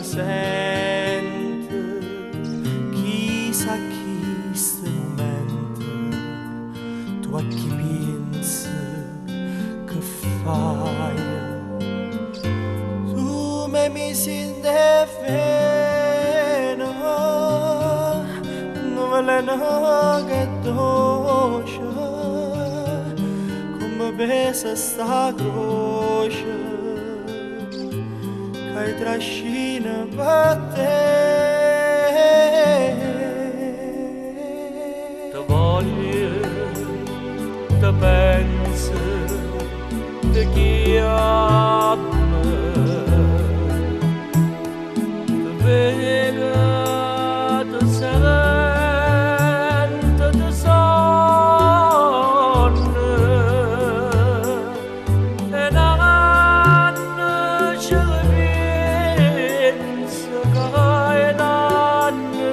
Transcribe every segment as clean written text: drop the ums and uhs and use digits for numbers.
sente, chissà chi sta momento, tu a chi pensi che fai, tu mi senti fena, non veleno che dolce, come pesa sta croce, che trascina per te. Te voglio, te penso, te chiamo, te vedo, te sento, te sonno, e nanno ci penso che è l'anno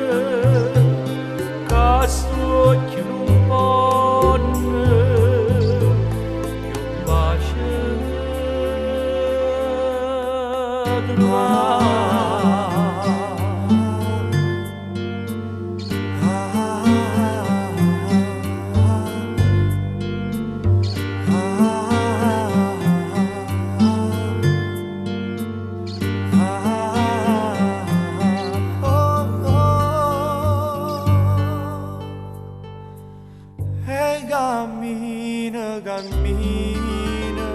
che sto chiudendo più bacio del e cammina, cammina,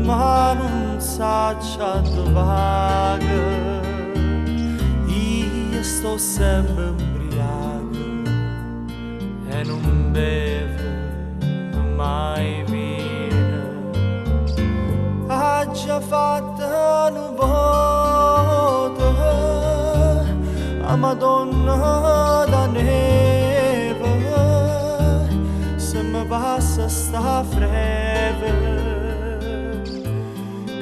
ma non sa dove va. Io sto sempre ubriaco e non bevo mai vino. Ha già fatto un voto a Madonna da neve, se mi passa sta freve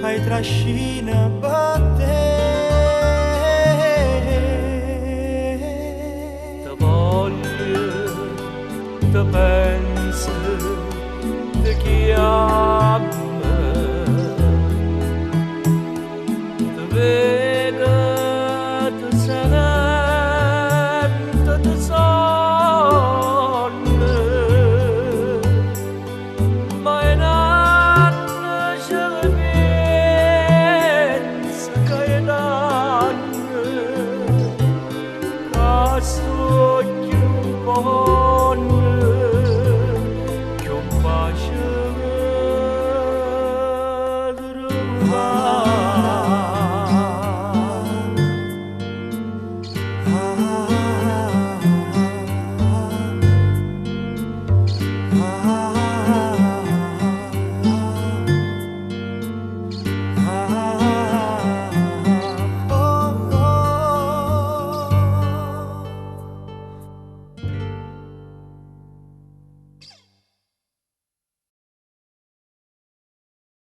che trascina per te.